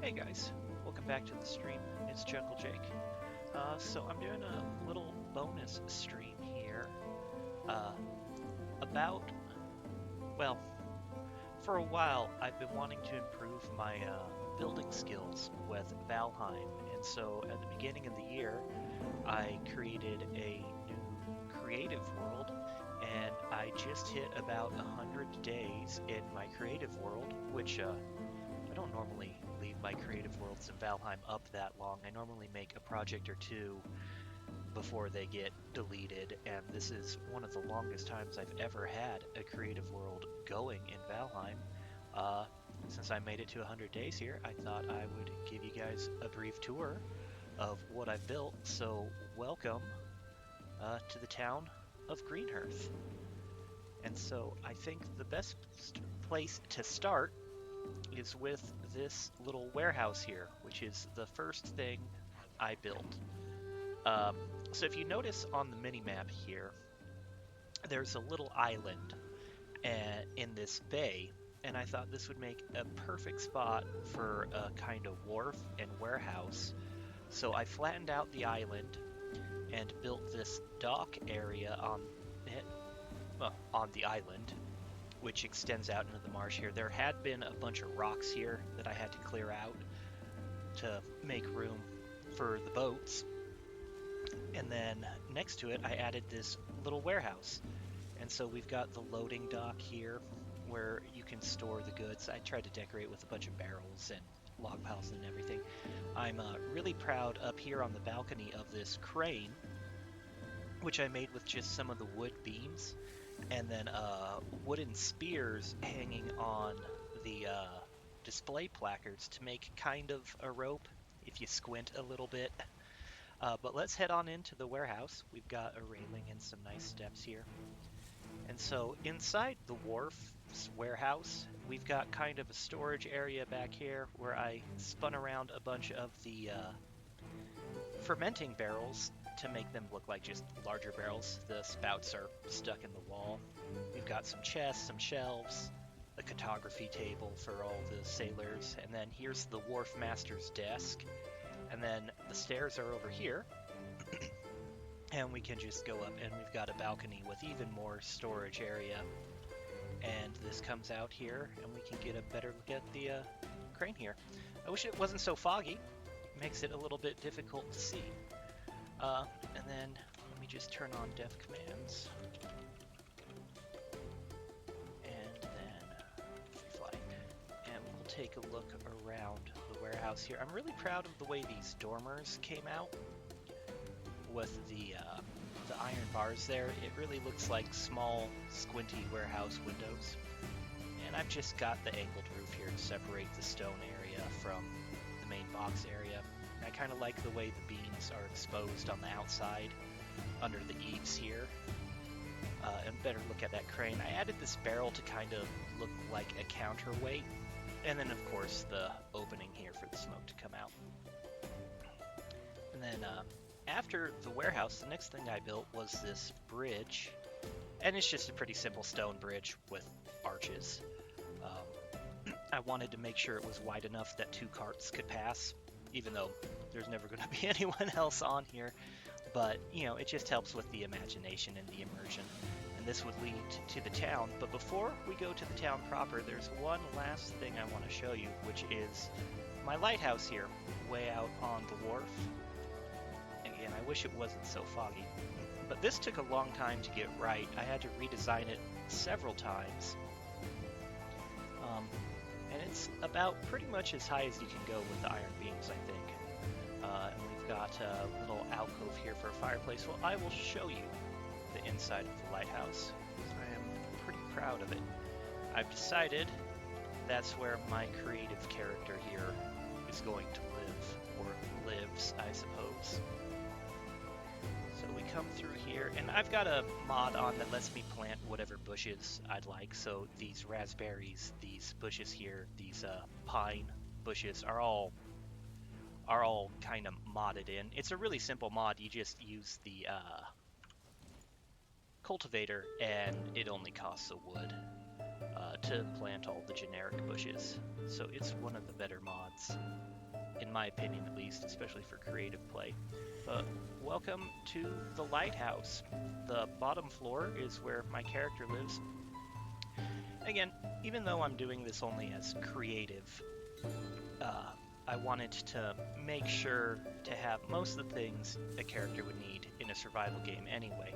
Hey guys, welcome back to the stream. It's Jungle Jake. So I'm doing a little bonus stream here uh, about, well, for a while I've been wanting to improve my building skills with Valheim, and so at the beginning of the year I created a new creative world, and I just hit about 100 days in my creative world, which I don't normally leave my creative worlds in Valheim up that long. I normally make a project or two before they get deleted, and this is one of the longest times I've ever had a creative world going in Valheim. Uh, since I made it to 100 days here, I thought I would give you guys a brief tour of what I've built. So welcome to the town of Greenhearth. And so I think the best place to start is with this little warehouse here, which is the first thing I built. Um, so if you notice on the mini-map here, there's a little island in this bay, and I thought this would make a perfect spot for a kind of wharf and warehouse. So I flattened out the island and built this dock area on the island, which extends out into the marsh here. There had been a bunch of rocks here that I had to clear out to make room for the boats. And then next to it, I added this little warehouse. And so we've got the loading dock here where you can store the goods. I tried to decorate with a bunch of barrels and log piles and everything. I'm really proud up here on the balcony of this crane, which I made with just some of the wood beams and then wooden spears hanging on the display placards to make kind of a rope if you squint a little bit. But let's head on into the warehouse. We've got a railing and some nice steps here. And so inside the wharf's warehouse, we've got kind of a storage area back here where I spun around a bunch of the fermenting barrels to make them look like just larger barrels. The spouts are stuck in the wall. We've got some chests, some shelves, a cartography table for all the sailors, and then here's the wharf master's desk. And then the stairs are over here, and we can just go up, and we've got a balcony with even more storage area. And this comes out here, and we can get a better look at the crane here. I wish it wasn't so foggy. It makes it a little bit difficult to see. And then let me just turn on dev commands. And then fly. And we'll take a look around the warehouse here. I'm really proud of the way these dormers came out with the iron bars there. It really looks like small, squinty warehouse windows. And I've just got the angled roof here to separate the stone area from the main box area. I kind of like the way the beams are exposed on the outside under the eaves here. And better look at that crane. I added this barrel to kind of look like a counterweight. And then of course the opening here for the smoke to come out. And then after the warehouse, the next thing I built was this bridge. And it's just a pretty simple stone bridge with arches. I wanted to make sure it was wide enough that two carts could pass, even though there's never going to be anyone else on here. But, you know, it just helps with the imagination and the immersion. And this would lead to the town. But before we go to the town proper, there's one last thing I want to show you, which is my lighthouse here, way out on the wharf. Again, I wish it wasn't so foggy. But this took a long time to get right. I had to redesign it several times. And it's about pretty much as high as you can go with the iron beams, I think. And we've got a little alcove here for a fireplace. Well, I will show you the inside of the lighthouse. I am pretty proud of it. I've decided that's where my creative character here is going to live, or lives, I suppose. So we come through here, and I've got a mod on that lets me plant whatever bushes I'd like. So these raspberries, these bushes here, these pine bushes are all kind of modded in. It's a really simple mod. You just use the cultivator, and it only costs a wood to plant all the generic bushes. So it's one of the better mods. in my opinion at least, especially for creative play. But welcome to the lighthouse. The bottom floor is where my character lives. Again, even though I'm doing this only as creative, I wanted to make sure to have most of the things a character would need in a survival game anyway.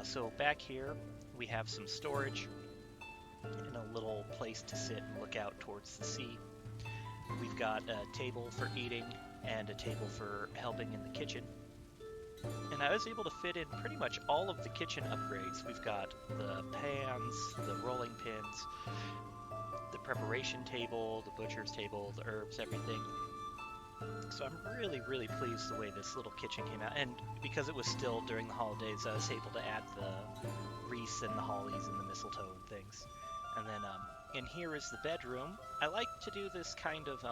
So back here, we have some storage and a little place to sit and look out towards the sea. We've got a table for eating and a table for helping in the kitchen. And I was able to fit in pretty much all of the kitchen upgrades. We've got the pans, the rolling pins, the preparation table, the butcher's table, the herbs, everything. So I'm really, really pleased the way this little kitchen came out. And because it was still during the holidays, I was able to add the wreaths and the hollies and the mistletoe and things. And then in here is the bedroom. I like to do this kind of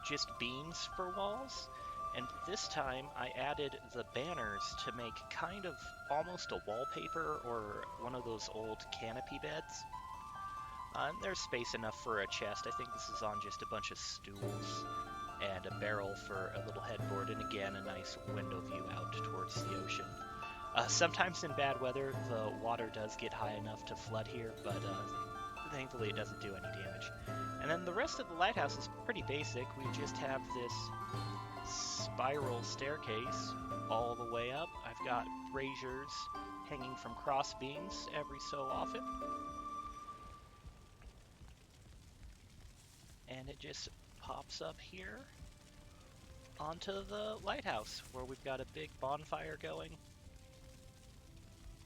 just beams for walls. And this time I added the banners to make kind of almost a wallpaper or one of those old canopy beds. And there's space enough for a chest. I think this is on just a bunch of stools and a barrel for a little headboard, and again a nice window view out towards the ocean. Sometimes in bad weather the water does get high enough to flood here, but thankfully it doesn't do any damage. And then the rest of the lighthouse is pretty basic. We just have this spiral staircase all the way up. I've got braziers hanging from cross beams every so often. And it just pops up here onto the lighthouse where we've got a big bonfire going.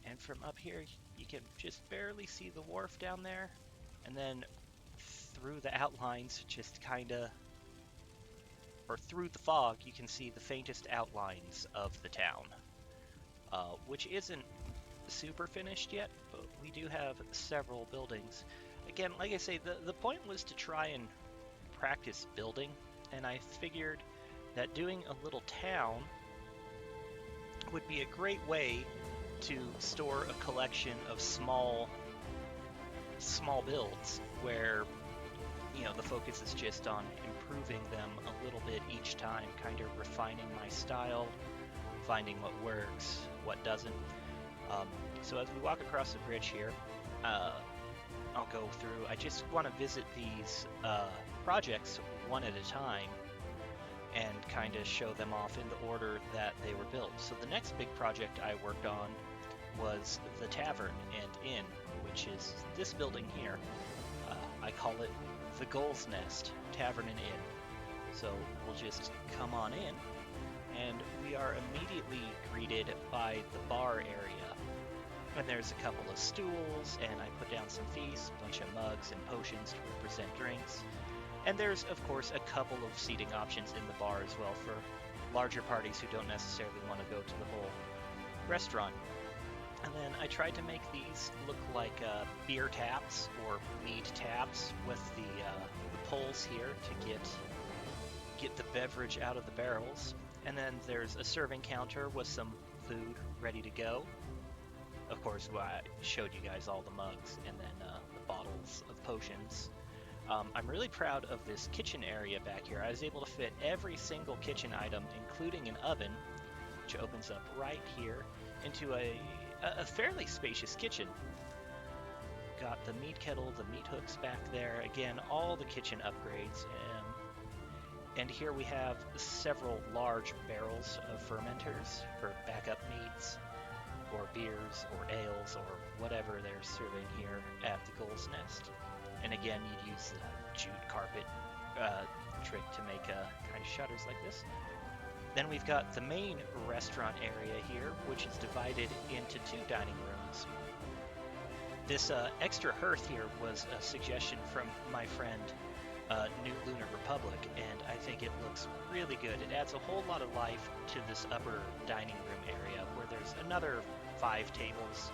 And from up here you can just barely see the wharf down there, and then through the outlines just kinda, or through the fog, you can see the faintest outlines of the town, which isn't super finished yet, but we do have several buildings. Again, like I say, the point was to try and practice building, and I figured that doing a little town would be a great way to store a collection of small builds where, you know, the focus is just on improving them a little bit each time, kind of refining my style, finding what works, what doesn't. So as we walk across the bridge here, I'll go through. I just want to visit these projects one at a time and kind of show them off in the order that they were built. So the next big project I worked on was the Tavern and Inn, which is this building here. I call it the Gull's Nest Tavern and Inn. So we'll just come on in, and we are immediately greeted by the bar area. And there's a couple of stools, and I put down some feasts, a bunch of mugs and potions to represent drinks. And there's, of course, a couple of seating options in the bar as well for larger parties who don't necessarily want to go to the whole restaurant. And then I tried to make these look like beer taps or mead taps with the poles here to get the beverage out of the barrels. And then there's a serving counter with some food ready to go. Of course, I showed you guys all the mugs and then the bottles of potions. I'm really proud of this kitchen area back here. I was able to fit every single kitchen item, including an oven, which opens up right here, into a fairly spacious kitchen. Got the meat kettle, the meat hooks back there. Again, all the kitchen upgrades. And here we have several large barrels of fermenters for backup meats, or beers, or ales, or whatever they're serving here at the Gull's Nest. And again, you'd use the jute carpet trick to make kind of shutters like this. Then we've got the main restaurant area here, which is divided into two dining rooms. This extra hearth here was a suggestion from my friend New Lunar Republic, and I think it looks really good. It adds a whole lot of life to this upper dining room area, where there's another 5 tables,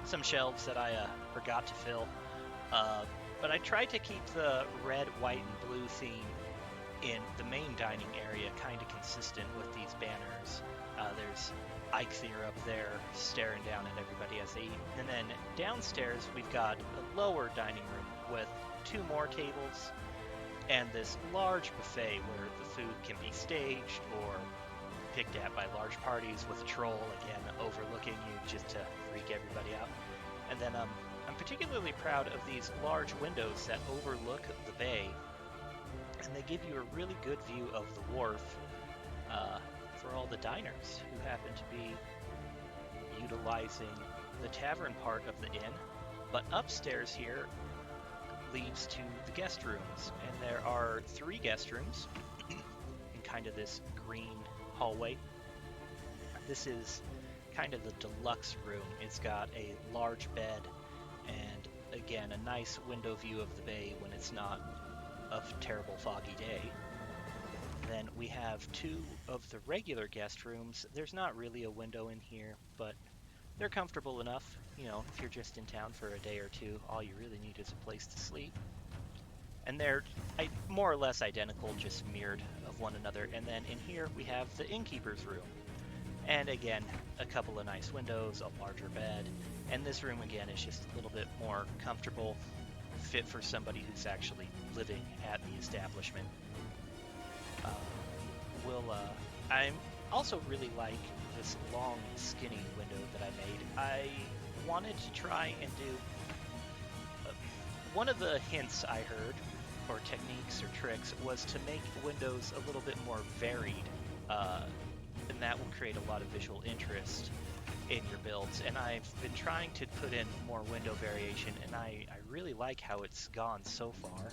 some shelves that I forgot to fill. But I tried to keep the red, white, and blue theme in the main dining area kind of consistent with these banners. There's Eikthyr up there staring down at everybody as they eat. And then downstairs we've got a lower dining room with 2 more tables and this large buffet where the food can be staged or picked at by large parties with a troll, again, overlooking you just to freak everybody out. And then I'm particularly proud of these large windows that overlook the bay, and they give you a really good view of the wharf uh, for all the diners who happen to be utilizing the tavern part of the inn. But upstairs here leads to the guest rooms, and there are three guest rooms in kind of this green hallway. This is kind of the deluxe room. It's got a large bed and, again, a nice window view of the bay when it's not a terrible foggy day. Then we have two of the regular guest rooms. There's not really a window in here, but they're comfortable enough. You know, if you're just in town for a day or two, all you really need is a place to sleep. And they're more or less identical, just mirrored of one another. And then in here we have the innkeeper's room. And again, a couple of nice windows, a larger bed. And this room again is just a little bit more comfortable, fit for somebody who's actually living at the establishment. Uh, I also really like this long, skinny window that I made. I wanted to try and do one of the hints I heard, or techniques or tricks, was to make windows a little bit more varied, and that will create a lot of visual interest in your builds. And I've been trying to put in more window variation, and I really like how it's gone so far.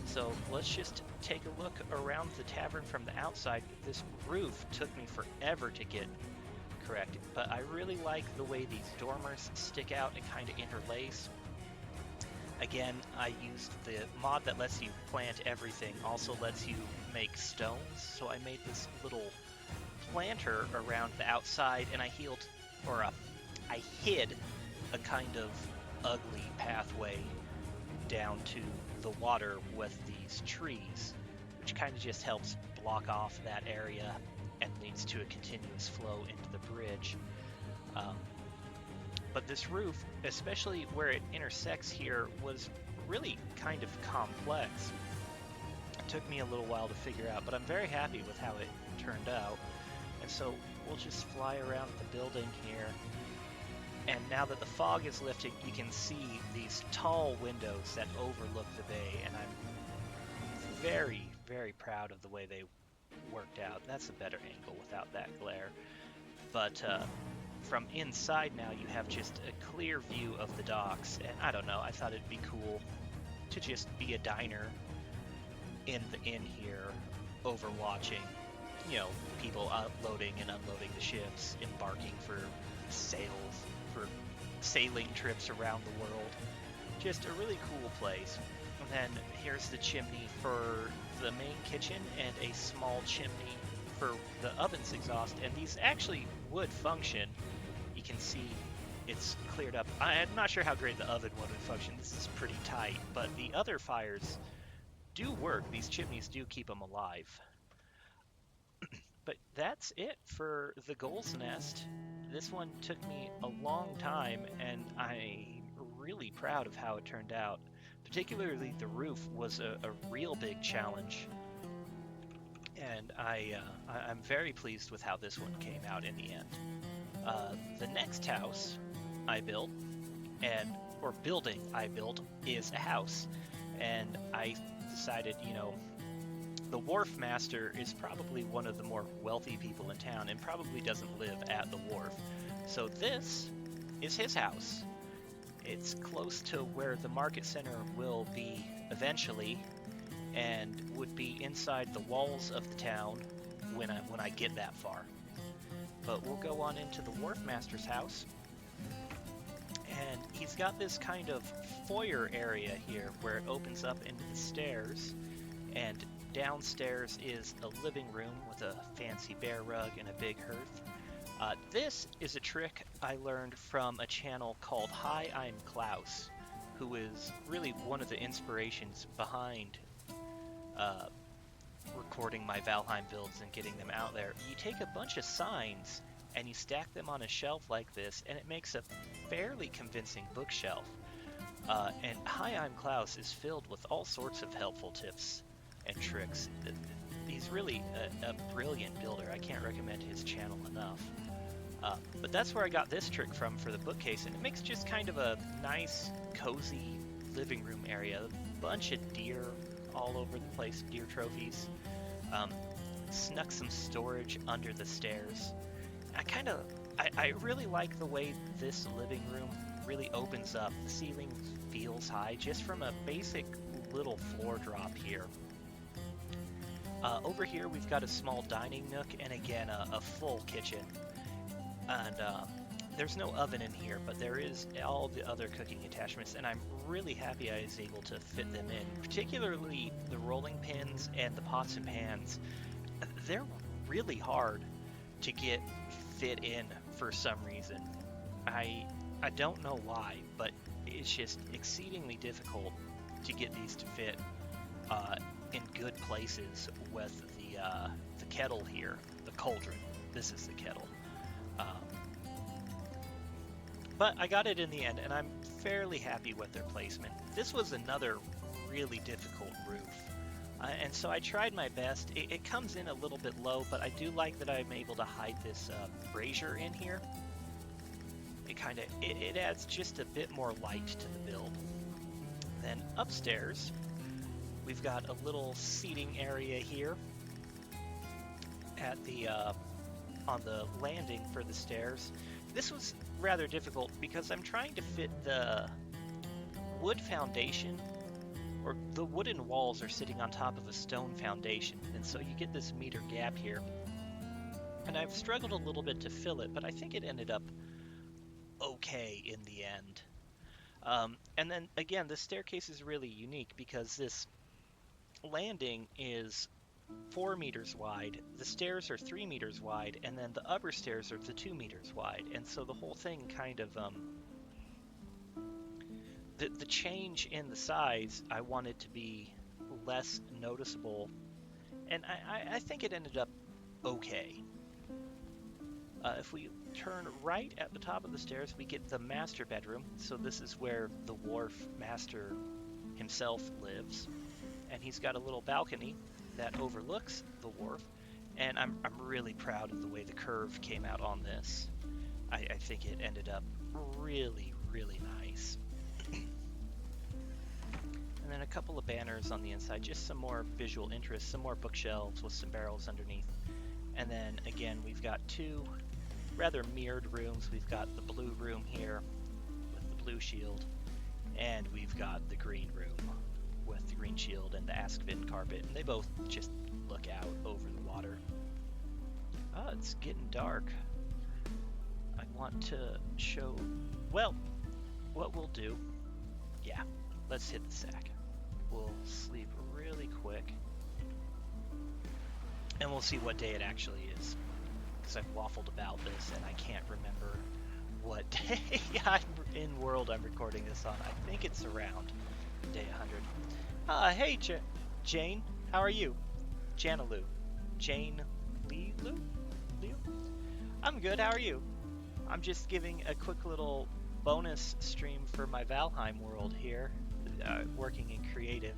So let's just take a look around the tavern from the outside. This roof took me forever to get correct, but I really like the way these dormers stick out and kind of interlace. Again, I used the mod that lets you plant everything, also lets you make stones, so I made this little planter around the outside, and I hid a kind of ugly pathway down to the water with these trees, which kind of just helps block off that area and leads to a continuous flow into the bridge. But this roof, especially where it intersects here, was really kind of complex. It took me a little while to figure out, but I'm very happy with how it turned out. And so we'll just fly around the building here. And now that the fog is lifting, you can see these tall windows that overlook the bay, and I'm very, very proud of the way they worked out. That's a better angle without that glare. But from inside now, you have just a clear view of the docks, and I don't know, I thought it'd be cool to just be a diner in the inn here, overwatching, you know, people loading and unloading the ships, embarking for sailing trips around the world. Just a really cool place. And then here's the chimney for the main kitchen and a small chimney for the oven's exhaust, and these actually would function. You can see it's cleared up. I'm not sure how great the oven would function. This is pretty tight, but the other fires do work. These chimneys do keep them alive. But that's it for the Goal's Nest. This one took me a long time, and I'm really proud of how it turned out. Particularly the roof was a real big challenge, and I'm very pleased with how this one came out in the end. The next house I built, building I built, is a house, and I decided, you know, the wharf master is probably one of the more wealthy people in town and probably doesn't live at the wharf. So this is his house. It's close to where the market center will be eventually, and would be inside the walls of the town when I get that far. But we'll go on into the wharf master's house, and he's got this kind of foyer area here where it opens up into the stairs, and downstairs is a living room with a fancy bear rug and a big hearth. This is a trick I learned from a channel called Hi, I'm Klaus, who is really one of the inspirations behind recording my Valheim builds and getting them out there. You take a bunch of signs and you stack them on a shelf like this, and it makes a fairly convincing bookshelf. And Hi, I'm Klaus is filled with all sorts of helpful tips and tricks. He's really a brilliant builder. I can't recommend his channel enough. But that's where I got this trick from for the bookcase, and it makes just kind of a nice, cozy living room area. A bunch of deer all over the place, deer trophies. Snuck some storage under the stairs. I really like the way this living room really opens up. The ceiling feels high just from a basic little floor drop here. Over here we've got a small dining nook and again a full kitchen. And there's no oven in here, but there is all the other cooking attachments, and I'm really happy I was able to fit them in, particularly the rolling pins and the pots and pans. They're really hard to get fit in for some reason. I don't know why, but it's just exceedingly difficult to get these to fit in good places with the kettle here, the cauldron. This is the kettle. But I got it in the end, and I'm fairly happy with their placement. This was another really difficult roof. And so I tried my best. It comes in a little bit low, but I do like that I'm able to hide this brazier in here. It adds just a bit more light to the build. Then upstairs, we've got a little seating area here at the on the landing for the stairs. This was rather difficult because I'm trying to fit the wood foundation, or the wooden walls are sitting on top of a stone foundation, and so you get this meter gap here. And I've struggled a little bit to fill it, but I think it ended up okay in the end. And then again, the staircase is really unique because this landing is 4 meters wide, the stairs are 3 meters wide, and then the upper stairs are the 2 meters wide, and so the whole thing kind of the change in the size I wanted to be less noticeable, and I think it ended up okay. If we turn right at the top of the stairs, we get the master bedroom. So this is where the wharf master himself lives, and he's got a little balcony that overlooks the wharf, and I'm really proud of the way the curve came out on this. I think it ended up really, really nice. And then a couple of banners on the inside, just some more visual interest, some more bookshelves with some barrels underneath. And then again, we've got two rather mirrored rooms. We've got the blue room here with the blue shield, and we've got the green room with the green shield and the Askvin carpet, and they both just look out over the water. Oh, it's getting dark. I want to show, well, what we'll do, yeah, let's hit the sack. We'll sleep really quick, and we'll see what day it actually is, because I've waffled about this and I can't remember what day in world I'm recording this on. I think it's around day 100. Hey Jane, how are you? Janaloo. Jane Lee Lou? I'm good, how are you? I'm just giving a quick little bonus stream for my Valheim world here, working in creative.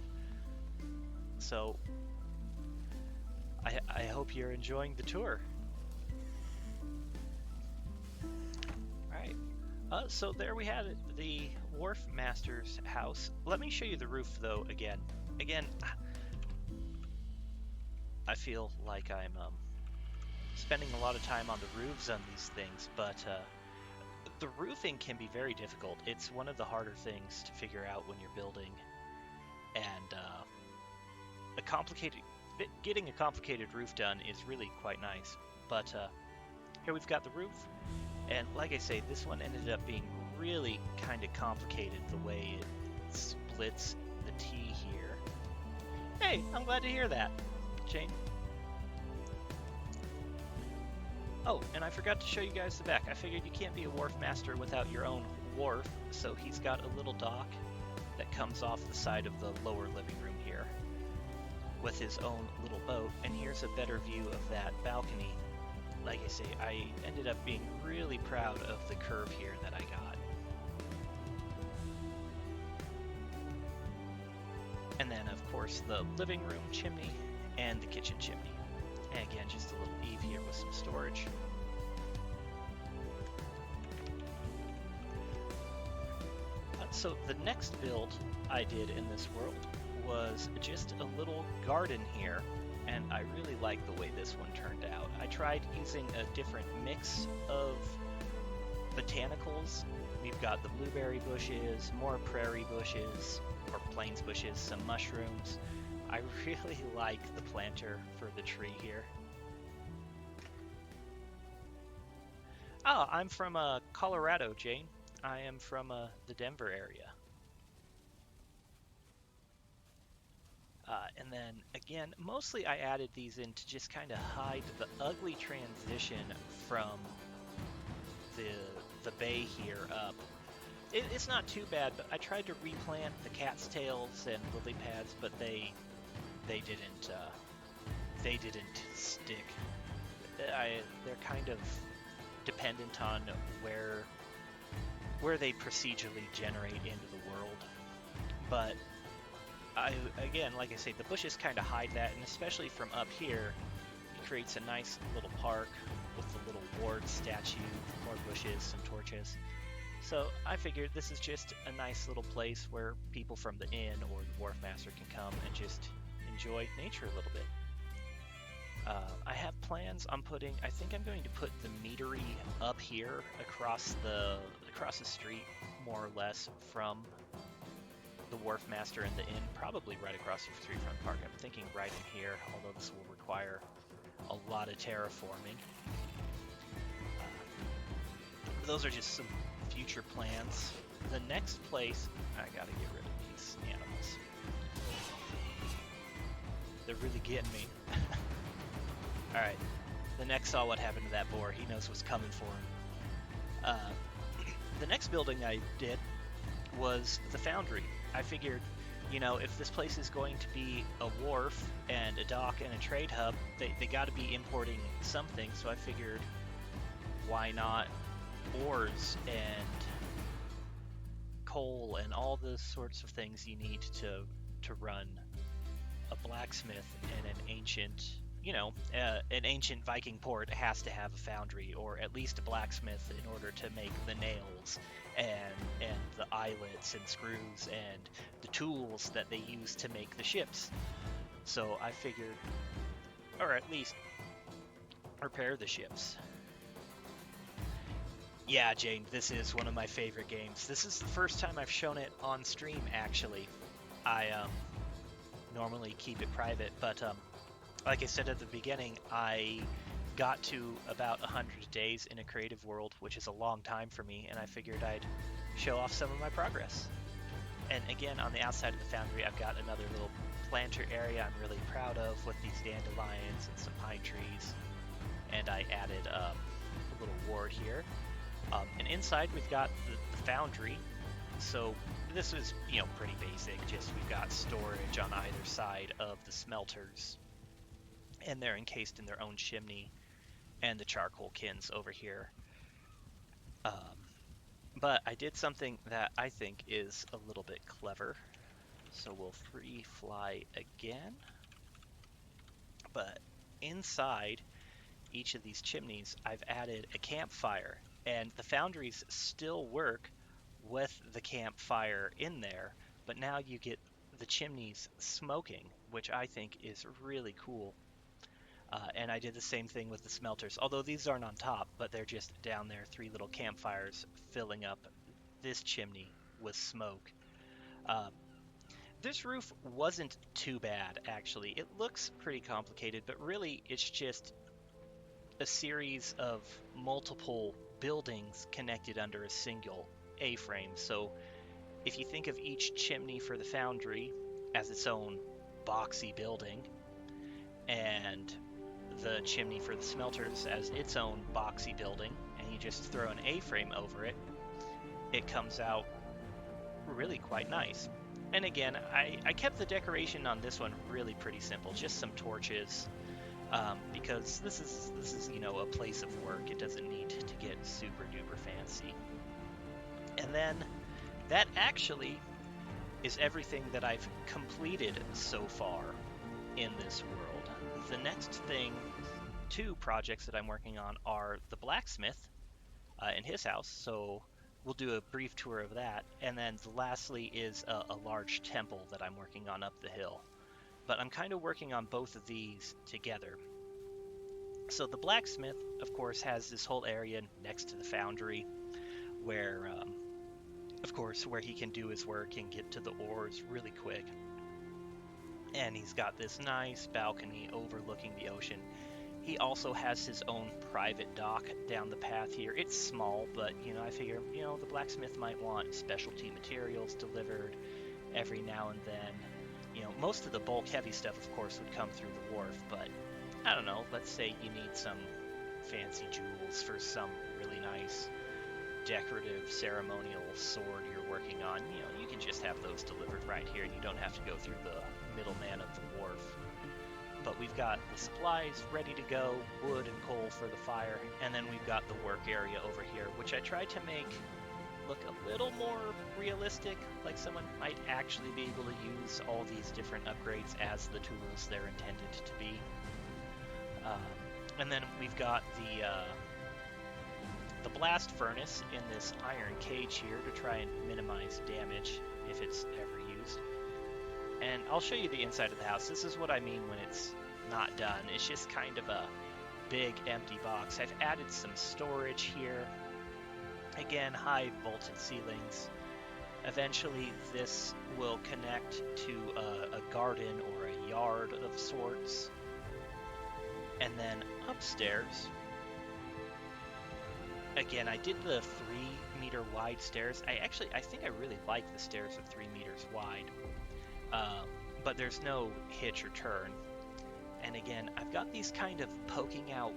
So I hope you're enjoying the tour. Alright, so there we have it, the Wharf Master's house. Let me show you the roof though again. I feel like I'm spending a lot of time on the roofs on these things, but the roofing can be very difficult. It's one of the harder things to figure out when you're building, and getting a complicated roof done is really quite nice. But here we've got the roof, and like I say, this one ended up being really kind of complicated the way it splits the T here. Hey, I'm glad to hear that, Jane. Oh, and I forgot to show you guys the back. I figured you can't be a wharf master without your own wharf, so he's got a little dock that comes off the side of the lower living room here with his own little boat, and here's a better view of that balcony. Like I say, I ended up being really proud of the curve here that I got. And then, of course, course, the living room chimney and the kitchen chimney. And again, just a little eave here with some storage. So the next build I did in this world was just a little garden here, and I really like the way this one turned out. I tried using a different mix of botanicals. We've got the blueberry bushes, more prairie bushes, or plains bushes, some mushrooms. I really like the planter for the tree here. Ah, I'm from Colorado, Jane. I am from the Denver area. And then again, mostly I added these in to just kind of hide the ugly transition from the bay here up. It's not too bad, but I tried to replant the cat's tails and lily pads, but they didn't stick. They're kind of dependent on where they procedurally generate into the world. But again, like I say, the bushes kind of hide that, and especially from up here, it creates a nice little park with the little ward statue, more bushes, some torches. So I figured this is just a nice little place where people from the inn or the wharf master can come and just enjoy nature a little bit. I have plans on I think I'm going to put the meadery up here across the street, more or less, from the wharf master and the inn, probably right across the street from the park. I'm thinking right in here, although this will require a lot of terraforming. Those are just some future plans. The next place, I gotta get rid of these animals. They're really getting me. Alright, the next saw what happened to that boar. He knows what's coming for him. The next building I did was the foundry. I figured, you know, if this place is going to be a wharf and a dock and a trade hub, they got to be importing something, so I figured, why not ores and coal and all the sorts of things you need to run a blacksmith and an ancient, an ancient Viking port has to have a foundry, or at least a blacksmith, in order to make the nails and the eyelets and screws and the tools that they use to make the ships. So I figured, or at least repair the ships. Yeah, Jane, this is one of my favorite games. This is the first time I've shown it on stream, actually. I normally keep it private, but like I said at the beginning, I got to about 100 days in a creative world, which is a long time for me, and I figured I'd show off some of my progress. And again, on the outside of the foundry, I've got another little planter area I'm really proud of with these dandelions and some pine trees. And I added a little ward here. And inside we've got the foundry. So this is, pretty basic. Just we've got storage on either side of the smelters, and they're encased in their own chimney, and the charcoal kilns over here. But I did something that I think is a little bit clever. So we'll free fly again. But inside each of these chimneys, I've added a campfire, and the foundries still work with the campfire in there, but now you get the chimneys smoking, which I think is really cool. And I did the same thing with the smelters, although these aren't on top, but they're just down there, 3 little campfires filling up this chimney with smoke. This roof wasn't too bad, actually. It looks pretty complicated, but really it's just a series of multiple buildings connected under a single A-frame. So if you think of each chimney for the foundry as its own boxy building, and the chimney for the smelters as its own boxy building, and you just throw an A-frame over it, it comes out really quite nice. And again, I kept the decoration on this one really pretty simple, just some torches, because this is a place of work. It doesn't need to get super duper fancy. And then that actually is everything that I've completed so far in this world. The next thing, two projects that I'm working on are the blacksmith in his house, so we'll do a brief tour of that. And then lastly is a large temple that I'm working on up the hill. But I'm kind of working on both of these together. So the blacksmith, of course, has this whole area next to the foundry where, of course, where he can do his work and get to the ores really quick. And he's got this nice balcony overlooking the ocean. He also has his own private dock down the path here. It's small, but, I figure, the blacksmith might want specialty materials delivered every now and then. Most of the bulk heavy stuff, of course, would come through the wharf, but I don't know, let's say you need some fancy jewels for some really nice decorative ceremonial sword you're working on. You can just have those delivered right here, and you don't have to go through the middleman of the wharf. But we've got the supplies ready to go, wood and coal for the fire, and then we've got the work area over here, which I tried to make look a little more realistic, like someone might actually be able to use all these different upgrades as the tools they're intended to be. And then we've got the blast furnace in this iron cage here to try and minimize damage if it's ever used. And I'll show you the inside of the house. This is what I mean when it's not done. It's just kind of a big empty box. I've added some storage here. Again, high vaulted ceilings. Eventually this will connect to a garden or a yard of sorts. And then upstairs, again, I did the 3-meter wide stairs. I think I really like the stairs of 3 meters wide. But there's no hitch or turn. And again, I've got these kind of poking out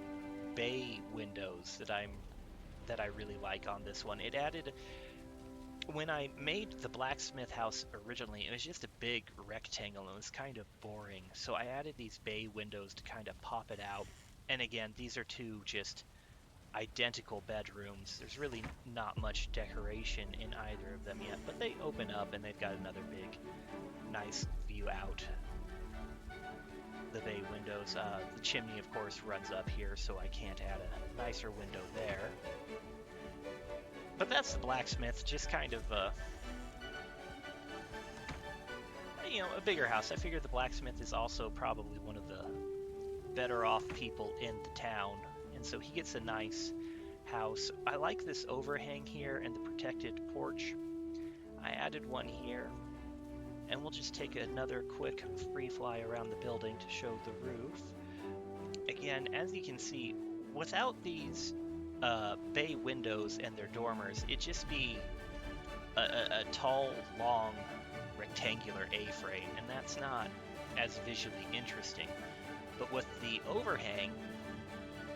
bay windows that I really like on this one. It added, when I made the blacksmith house originally, it was just a big rectangle and it was kind of boring. So I added these bay windows to kind of pop it out. And again, these are two just identical bedrooms. There's really not much decoration in either of them yet, but they open up and they've got another big, nice view out the bay windows. The chimney, of course, runs up here, so I can't add a nicer window there. But that's the blacksmith, just kind of a bigger house. I figure the blacksmith is also probably one of the better off people in the town, and so he gets a nice house. I like this overhang here and the protected porch. I added one here, and we'll just take another quick free fly around the building to show the roof. Again, as you can see, without these bay windows and their dormers, it'd just be a tall, long, rectangular A-frame, and that's not as visually interesting. But with the overhang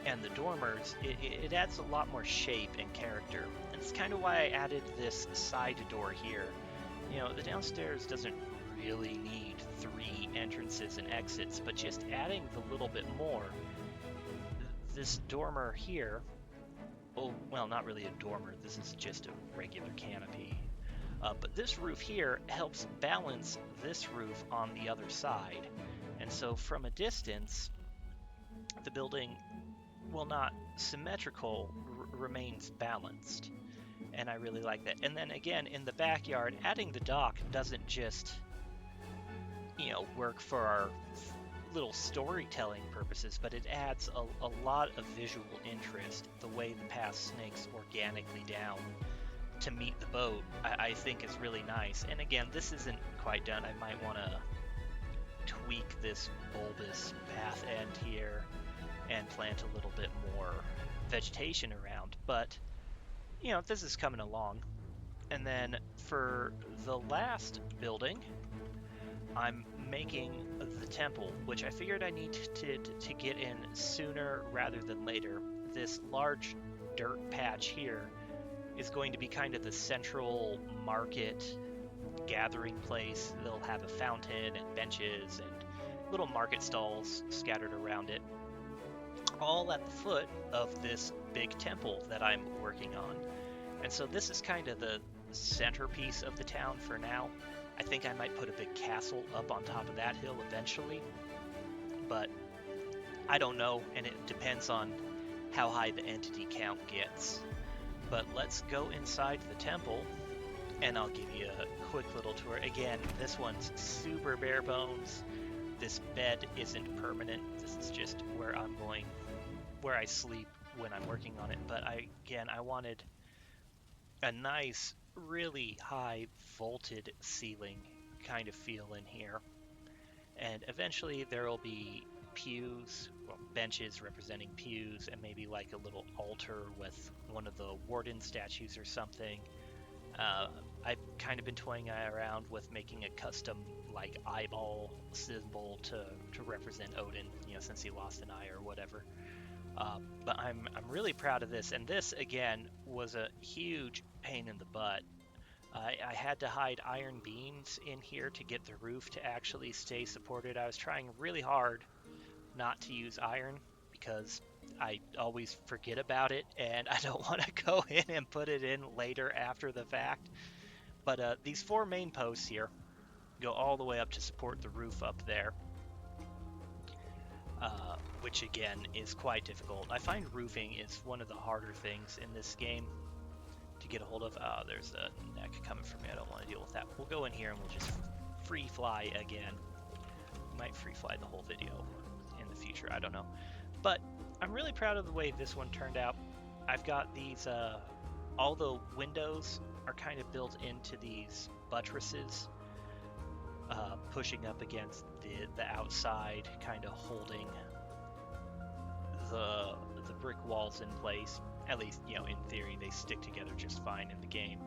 and the dormers, it adds a lot more shape and character. And it's kind of why I added this side door here. The downstairs doesn't really need 3 entrances and exits, but just adding the little bit more, this dormer here, oh, well, not really a dormer, this is just a regular canopy. But this roof here helps balance this roof on the other side. And so from a distance, the building, while not symmetrical, remains balanced. And I really like that. And then again, in the backyard, adding the dock doesn't just, work for our little storytelling purposes, but it adds a lot of visual interest. The way the path snakes organically down to meet the boat, I think is really nice. And again, this isn't quite done. I might want to tweak this bulbous path end here and plant a little bit more vegetation around, but this is coming along. And then for the last building, I'm making the temple, which I figured I need to get in sooner rather than later. This large dirt patch here is going to be kind of the central market gathering place. They'll have a fountain and benches and little market stalls scattered around it, all at the foot of this big temple that I'm working on. And so this is kind of the centerpiece of the town for now. I think I might put a big castle up on top of that hill eventually, but I don't know, and it depends on how high the entity count gets. But let's go inside the temple, and I'll give you a quick little tour. Again, this one's super bare bones. This bed isn't permanent. This is just where I sleep when I'm working on it. But I wanted a nice, really high vaulted ceiling kind of feel in here. And eventually there will be pews, well, benches representing pews, and maybe like a little altar with one of the warden statues or something. Uh, I've kind of been toying around with making a custom like eyeball symbol to represent Odin, since he lost an eye or whatever. But I'm really proud of this, and this again was a huge pain in the butt. I had to hide iron beams in here to get the roof to actually stay supported. I was trying really hard not to use iron because I always forget about it and I don't want to go in and put it in later after the fact. But these four main posts here go all the way up to support the roof up there, which again is quite difficult. I find roofing is one of the harder things in this game to get a hold of. Oh, there's a neck coming for me. I don't want to deal with that. We'll go in here and we'll just free fly again. We might free fly the whole video in the future. I don't know. But I'm really proud of the way this one turned out. I've got these, all the windows are kind of built into these buttresses, pushing up against the outside, kind of holding the brick walls in place. At least, in theory, they stick together just fine in the game.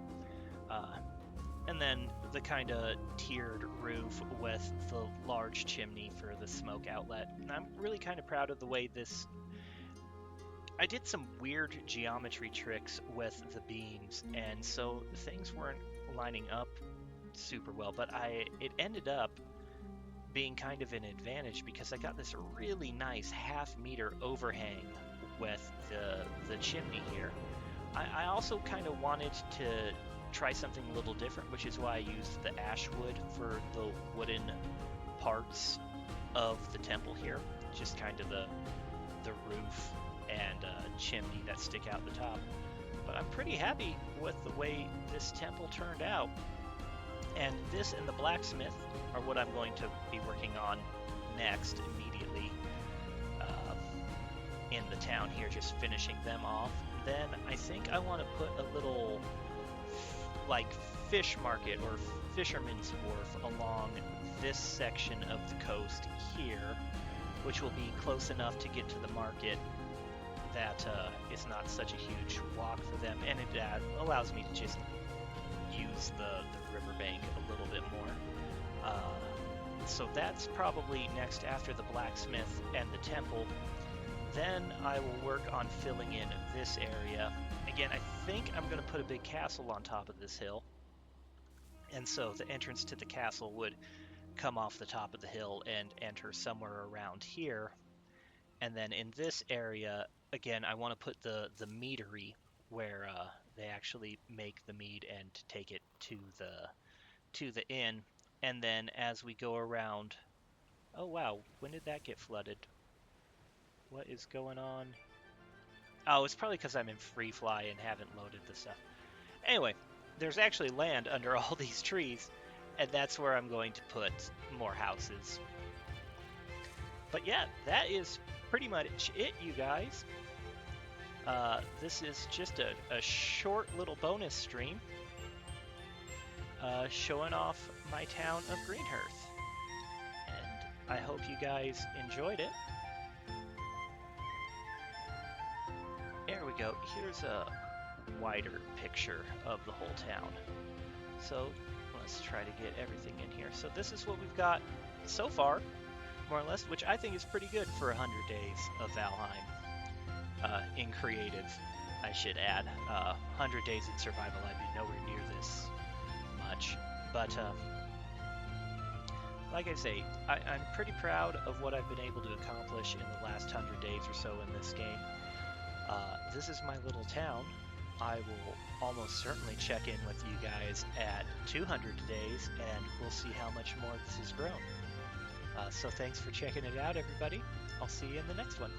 And then the kind of tiered roof with the large chimney for the smoke outlet. And I'm really kind of proud of the way this... I did some weird geometry tricks with the beams, and so things weren't lining up super well, but it ended up being kind of an advantage because I got this really nice half-meter overhang with the chimney here. I also kind of wanted to try something a little different, which is why I used the ash wood for the wooden parts of the temple here. Just kind of the roof and chimney that stick out the top. But I'm pretty happy with the way this temple turned out. And this and the blacksmith are what I'm going to be working on next immediately in the town here, just finishing them off. Then I think I want to put a little like fish market or fisherman's wharf along this section of the coast here, which will be close enough to get to the market that it's not such a huge walk for them, and it allows me to just use the riverbank a little bit more. So that's probably next after the blacksmith and the temple. Then I will work on filling in this area. Again, I think I'm going to put a big castle on top of this hill. And so the entrance to the castle would come off the top of the hill and enter somewhere around here. And then in this area, again, I want to put the meadery where they actually make the mead and take it to the inn. And then as we go around... Oh wow, when did that get flooded? What is going on? Oh, it's probably because I'm in free fly and haven't loaded the stuff. Anyway, there's actually land under all these trees, and that's where I'm going to put more houses. But yeah, that is pretty much it, you guys. This is just a short little bonus stream showing off my town of Greenhearth. And I hope you guys enjoyed it. There we go. Here's a wider picture of the whole town. So let's try to get everything in here. So this is what we've got so far, more or less, which I think is pretty good for 100 days of Valheim. In creative, I should add. 100 days in survival, I'd be nowhere near this much. But like I say, I'm pretty proud of what I've been able to accomplish in the last 100 days or so in this game. This is my little town, I will almost certainly check in with you guys at 200 days, and we'll see how much more this has grown. So thanks for checking it out, everybody. I'll see you in the next one.